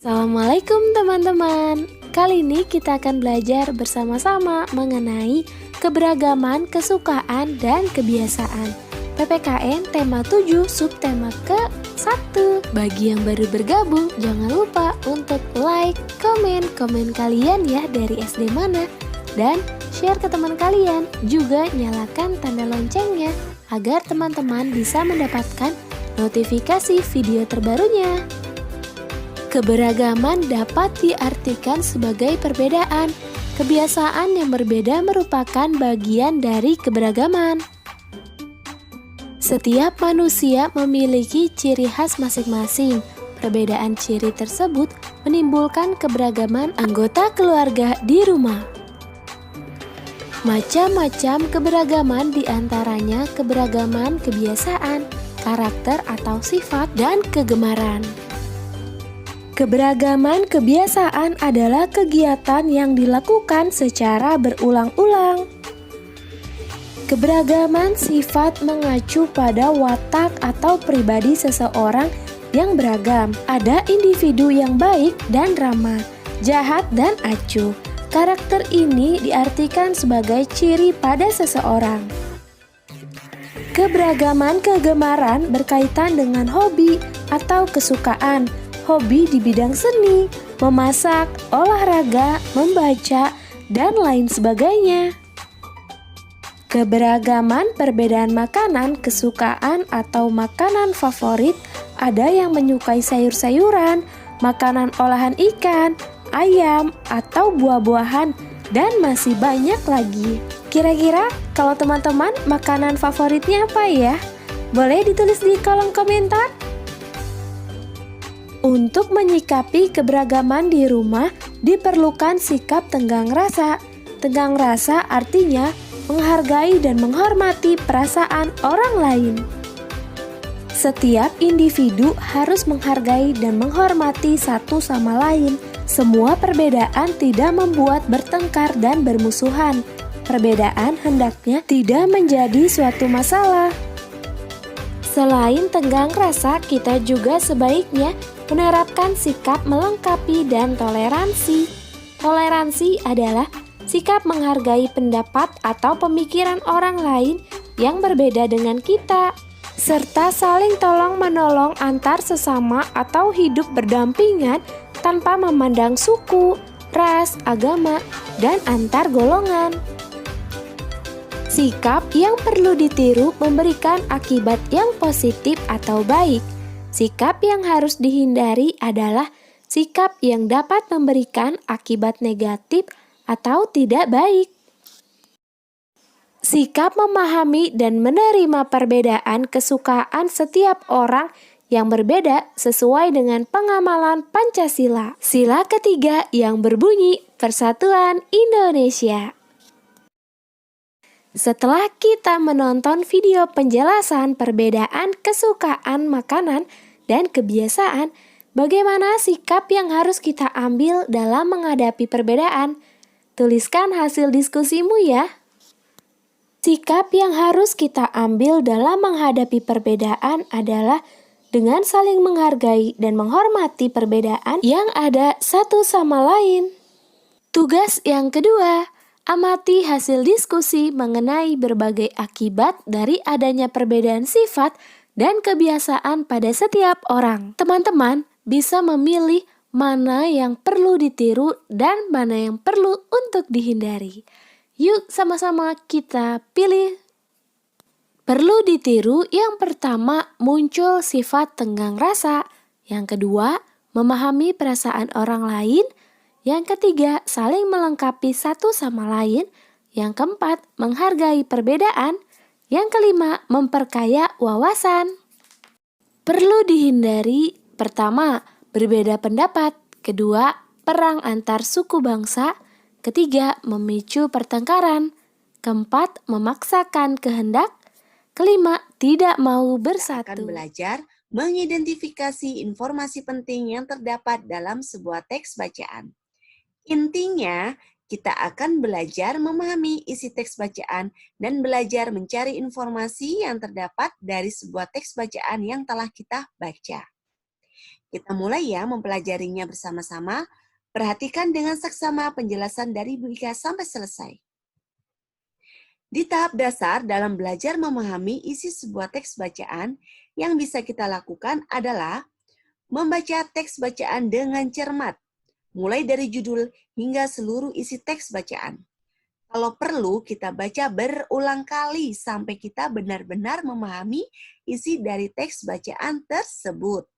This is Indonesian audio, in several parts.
Assalamualaikum teman-teman. Kali ini kita akan belajar bersama-sama mengenai keberagaman, kesukaan, dan kebiasaan. PPKN tema 7 subtema ke-1. Bagi yang baru bergabung, jangan lupa untuk like, komen kalian ya dari SD mana, dan share ke teman kalian. Juga nyalakan tanda loncengnya agar teman-teman bisa mendapatkan notifikasi video terbarunya. Keberagaman dapat diartikan sebagai perbedaan. Kebiasaan yang berbeda merupakan bagian dari keberagaman. Setiap manusia memiliki ciri khas masing-masing. Perbedaan ciri tersebut menimbulkan keberagaman anggota keluarga di rumah. Macam-macam keberagaman diantaranya keberagaman kebiasaan, karakter atau sifat, dan kegemaran. Keberagaman kebiasaan adalah kegiatan yang dilakukan secara berulang-ulang. Keberagaman sifat mengacu pada watak atau pribadi seseorang yang beragam. Ada individu yang baik dan ramah, jahat dan acuh. Karakter ini diartikan sebagai ciri pada seseorang. Keberagaman kegemaran berkaitan dengan hobi atau kesukaan. Hobi di bidang seni, memasak, olahraga, membaca, dan lain sebagainya. Keberagaman perbedaan makanan, kesukaan, atau makanan favorit. Ada yang menyukai sayur-sayuran, makanan olahan ikan, ayam, atau buah-buahan, dan masih banyak lagi. Kira-kira kalau teman-teman makanan favoritnya apa ya? Boleh ditulis di kolom komentar. Untuk menyikapi keberagaman di rumah, diperlukan sikap tenggang rasa. Tenggang rasa artinya menghargai dan menghormati perasaan orang lain. Setiap individu harus menghargai dan menghormati satu sama lain. Semua perbedaan tidak membuat bertengkar dan bermusuhan. Perbedaan hendaknya tidak menjadi suatu masalah. Selain tenggang rasa, kita juga sebaiknya menerapkan sikap melengkapi dan toleransi. Toleransi adalah sikap menghargai pendapat atau pemikiran orang lain yang berbeda dengan kita, serta saling tolong-menolong antar sesama atau hidup berdampingan tanpa memandang suku, ras, agama, dan antar golongan. Sikap yang perlu ditiru memberikan akibat yang positif atau baik. Sikap yang harus dihindari adalah sikap yang dapat memberikan akibat negatif atau tidak baik. Sikap memahami dan menerima perbedaan kesukaan setiap orang yang berbeda sesuai dengan pengamalan Pancasila. Sila ketiga yang berbunyi Persatuan Indonesia. Setelah kita menonton video penjelasan perbedaan kesukaan makanan dan kebiasaan, bagaimana sikap yang harus kita ambil dalam menghadapi perbedaan? Tuliskan hasil diskusimu ya. Sikap yang harus kita ambil dalam menghadapi perbedaan adalah dengan saling menghargai dan menghormati perbedaan yang ada satu sama lain. Tugas yang kedua, amati hasil diskusi mengenai berbagai akibat dari adanya perbedaan sifat dan kebiasaan pada setiap orang. Teman-teman bisa memilih mana yang perlu ditiru dan mana yang perlu untuk dihindari. Yuk sama-sama kita pilih. Perlu ditiru, yang pertama muncul sifat tenggang rasa, yang kedua memahami perasaan orang lain, yang ketiga, saling melengkapi satu sama lain. Yang keempat, menghargai perbedaan. Yang kelima, memperkaya wawasan. Perlu dihindari, pertama, berbeda pendapat. Kedua, perang antar suku bangsa. Ketiga, memicu pertengkaran. Keempat, memaksakan kehendak. Kelima, tidak mau bersatu. Akan belajar mengidentifikasi informasi penting yang terdapat dalam sebuah teks bacaan. Intinya, kita akan belajar memahami isi teks bacaan dan belajar mencari informasi yang terdapat dari sebuah teks bacaan yang telah kita baca. Kita mulai ya mempelajarinya bersama-sama. Perhatikan dengan saksama penjelasan dari Bu Ika sampai selesai. Di tahap dasar dalam belajar memahami isi sebuah teks bacaan, yang bisa kita lakukan adalah membaca teks bacaan dengan cermat, mulai dari judul hingga seluruh isi teks bacaan. Kalau perlu, kita baca berulang kali sampai kita benar-benar memahami isi dari teks bacaan tersebut.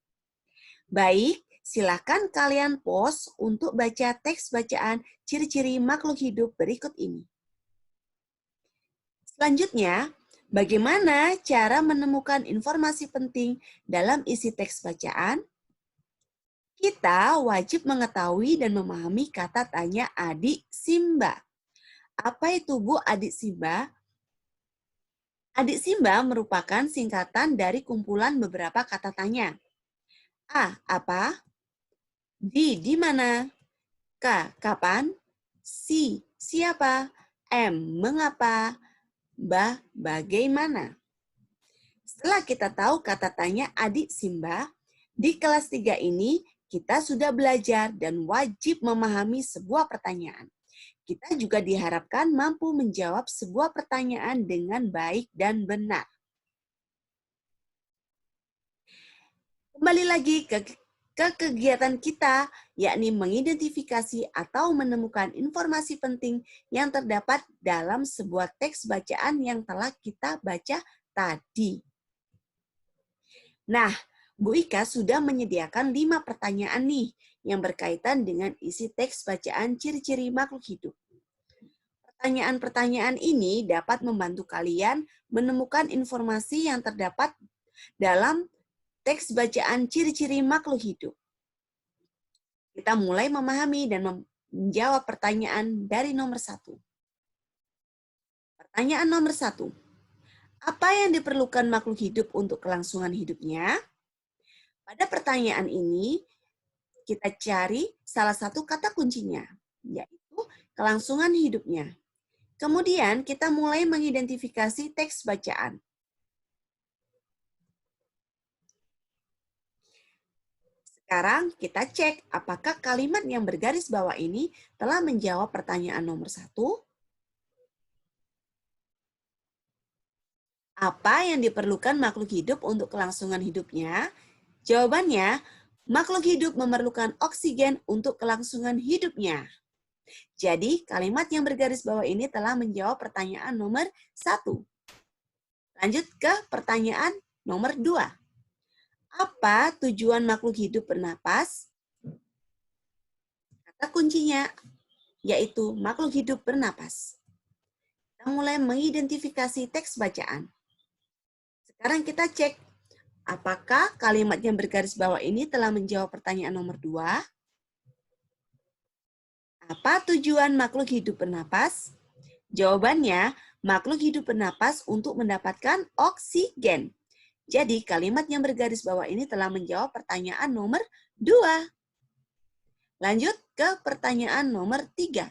Baik, silakan kalian pause untuk baca teks bacaan ciri-ciri makhluk hidup berikut ini. Selanjutnya, bagaimana cara menemukan informasi penting dalam isi teks bacaan? Kita wajib mengetahui dan memahami kata tanya adik Simba. Apa itu Bu adik Simba? Adik Simba merupakan singkatan dari kumpulan beberapa kata tanya. A. Apa? Di mana? K. Kapan? Si. Siapa? M. Mengapa? Bagaimana? Setelah kita tahu kata tanya adik Simba, di kelas 3 ini kita sudah belajar dan wajib memahami sebuah pertanyaan. Kita juga diharapkan mampu menjawab sebuah pertanyaan dengan baik dan benar. Kembali lagi ke kegiatan kita, yakni mengidentifikasi atau menemukan informasi penting yang terdapat dalam sebuah teks bacaan yang telah kita baca tadi. Nah, Bu Ika sudah menyediakan 5 pertanyaan nih yang berkaitan dengan isi teks bacaan ciri-ciri makhluk hidup. Pertanyaan-pertanyaan ini dapat membantu kalian menemukan informasi yang terdapat dalam teks bacaan ciri-ciri makhluk hidup. Kita mulai memahami dan menjawab pertanyaan dari nomor 1. Pertanyaan nomor 1. Apa yang diperlukan makhluk hidup untuk kelangsungan hidupnya? Pada pertanyaan ini, kita cari salah satu kata kuncinya, yaitu kelangsungan hidupnya. Kemudian, kita mulai mengidentifikasi teks bacaan. Sekarang kita cek apakah kalimat yang bergaris bawah ini telah menjawab pertanyaan nomor 1. Apa yang diperlukan makhluk hidup untuk kelangsungan hidupnya? Jawabannya, makhluk hidup memerlukan oksigen untuk kelangsungan hidupnya. Jadi, kalimat yang bergaris bawah ini telah menjawab pertanyaan nomor 1. Lanjut ke pertanyaan nomor 2. Apa tujuan makhluk hidup bernapas? Kata kuncinya yaitu makhluk hidup bernapas. Kita mulai mengidentifikasi teks bacaan. Sekarang kita cek apakah kalimat yang bergaris bawah ini telah menjawab pertanyaan nomor 2. Apa tujuan makhluk hidup bernapas? Jawabannya, makhluk hidup bernapas untuk mendapatkan oksigen. Jadi, kalimat yang bergaris bawah ini telah menjawab pertanyaan nomor 2. Lanjut ke pertanyaan nomor 3.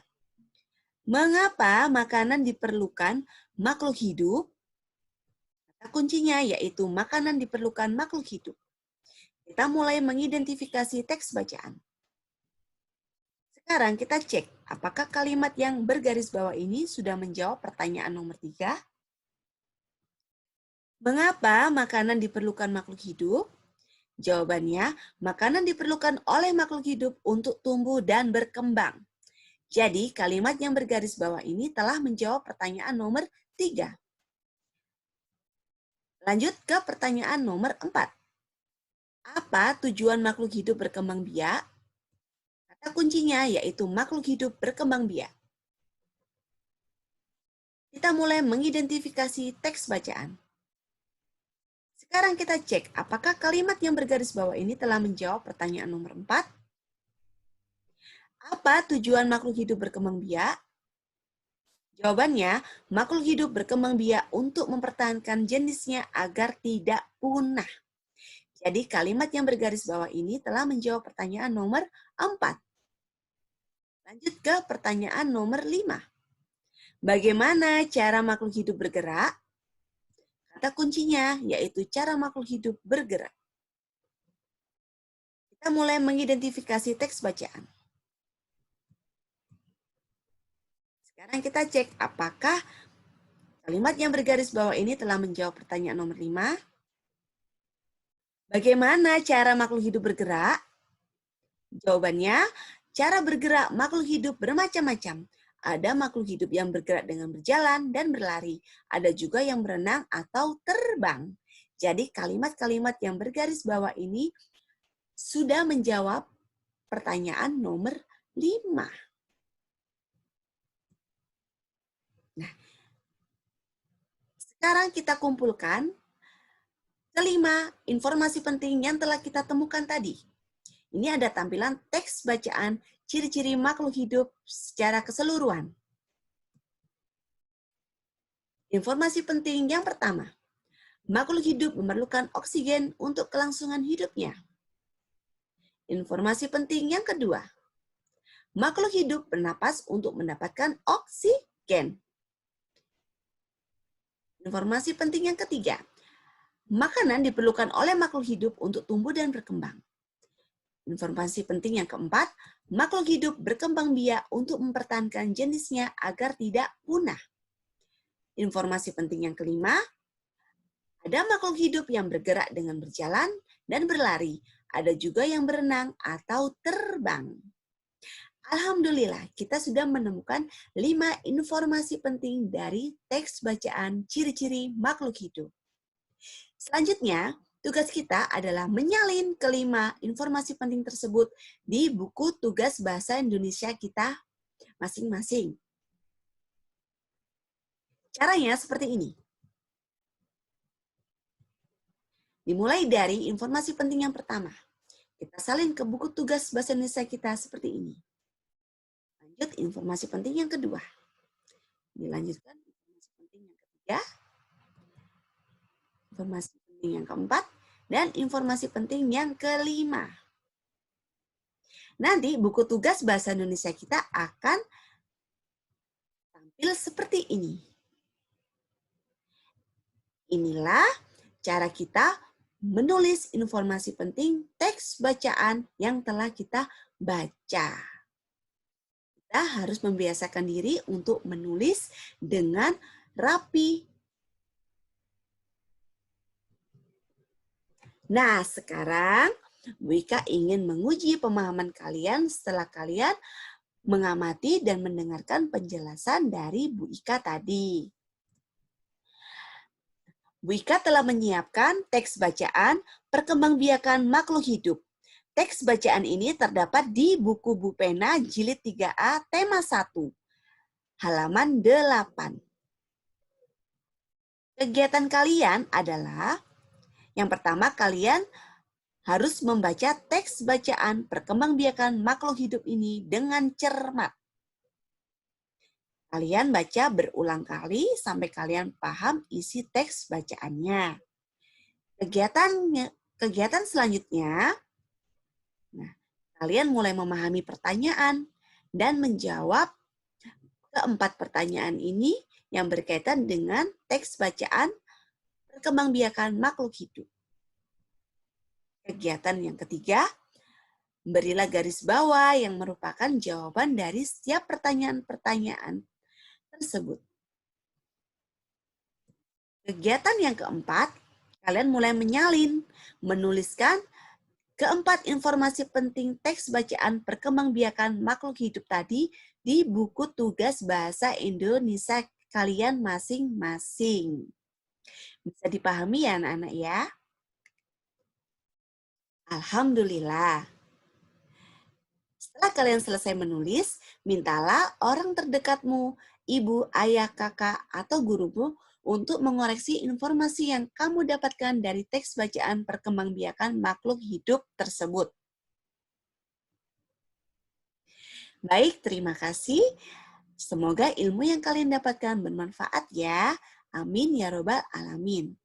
Mengapa makanan diperlukan makhluk hidup? Kata kuncinya yaitu makanan diperlukan makhluk hidup. Kita mulai mengidentifikasi teks bacaan. Sekarang kita cek apakah kalimat yang bergaris bawah ini sudah menjawab pertanyaan nomor 3. Mengapa makanan diperlukan makhluk hidup? Jawabannya, makanan diperlukan oleh makhluk hidup untuk tumbuh dan berkembang. Jadi, kalimat yang bergaris bawah ini telah menjawab pertanyaan nomor 3. Lanjut ke pertanyaan nomor 4. Apa tujuan makhluk hidup berkembang biak? Kata kuncinya yaitu makhluk hidup berkembang biak. Kita mulai mengidentifikasi teks bacaan. Sekarang kita cek apakah kalimat yang bergaris bawah ini telah menjawab pertanyaan nomor 4. Apa tujuan makhluk hidup berkembang biak? Jawabannya, makhluk hidup berkembang biak untuk mempertahankan jenisnya agar tidak punah. Jadi kalimat yang bergaris bawah ini telah menjawab pertanyaan nomor 4. Lanjut ke pertanyaan nomor 5. Bagaimana cara makhluk hidup bergerak? Kata kuncinya yaitu cara makhluk hidup bergerak. Kita mulai mengidentifikasi teks bacaan. Sekarang kita cek apakah kalimat yang bergaris bawah ini telah menjawab pertanyaan nomor 5. Bagaimana cara makhluk hidup bergerak? Jawabannya, cara bergerak makhluk hidup bermacam-macam. Ada makhluk hidup yang bergerak dengan berjalan dan berlari. Ada juga yang berenang atau terbang. Jadi kalimat-kalimat yang bergaris bawah ini sudah menjawab pertanyaan nomor 5. Nah, sekarang kita kumpulkan kelima informasi penting yang telah kita temukan tadi. Ini ada tampilan teks bacaan ciri-ciri makhluk hidup secara keseluruhan. Informasi penting yang pertama, makhluk hidup memerlukan oksigen untuk kelangsungan hidupnya. Informasi penting yang kedua, makhluk hidup bernapas untuk mendapatkan oksigen. Informasi penting yang ketiga, makanan diperlukan oleh makhluk hidup untuk tumbuh dan berkembang. Informasi penting yang keempat, makhluk hidup berkembang biak untuk mempertahankan jenisnya agar tidak punah. Informasi penting yang kelima, ada makhluk hidup yang bergerak dengan berjalan dan berlari. Ada juga yang berenang atau terbang. Alhamdulillah, kita sudah menemukan 5 informasi penting dari teks bacaan ciri-ciri makhluk hidup. Selanjutnya, tugas kita adalah menyalin kelima informasi penting tersebut di buku tugas bahasa Indonesia kita masing-masing. Caranya seperti ini. Dimulai dari informasi penting yang pertama. Kita salin ke buku tugas bahasa Indonesia kita seperti ini. Lanjut informasi penting yang kedua. Dilanjutkan informasi penting yang ketiga. Informasi penting yang keempat. Dan informasi penting yang kelima. Nanti buku tugas bahasa Indonesia kita akan tampil seperti ini. Inilah cara kita menulis informasi penting teks bacaan yang telah kita baca. Kita harus membiasakan diri untuk menulis dengan rapi. Nah, sekarang Bu Ika ingin menguji pemahaman kalian setelah kalian mengamati dan mendengarkan penjelasan dari Bu Ika tadi. Bu Ika telah menyiapkan teks bacaan perkembangbiakan makhluk hidup. Teks bacaan ini terdapat di buku Bu Pena Jilid 3A tema 1, halaman 8. Kegiatan kalian adalah, yang pertama kalian harus membaca teks bacaan perkembangbiakan makhluk hidup ini dengan cermat. Kalian baca berulang kali sampai kalian paham isi teks bacaannya. Kegiatan selanjutnya, nah, kalian mulai memahami pertanyaan dan menjawab keempat pertanyaan ini yang berkaitan dengan teks bacaan perkembangbiakan makhluk hidup. Kegiatan yang ketiga, berilah garis bawah yang merupakan jawaban dari setiap pertanyaan-pertanyaan tersebut. Kegiatan yang keempat, kalian mulai menyalin, menuliskan keempat informasi penting teks bacaan perkembangbiakan makhluk hidup tadi di buku tugas bahasa Indonesia kalian masing-masing. Bisa dipahami ya anak-anak ya? Alhamdulillah. Setelah kalian selesai menulis, mintalah orang terdekatmu, ibu, ayah, kakak, atau gurumu untuk mengoreksi informasi yang kamu dapatkan dari teks bacaan perkembangbiakan makhluk hidup tersebut. Baik, terima kasih. Semoga ilmu yang kalian dapatkan bermanfaat ya. Amin ya robbal alamin.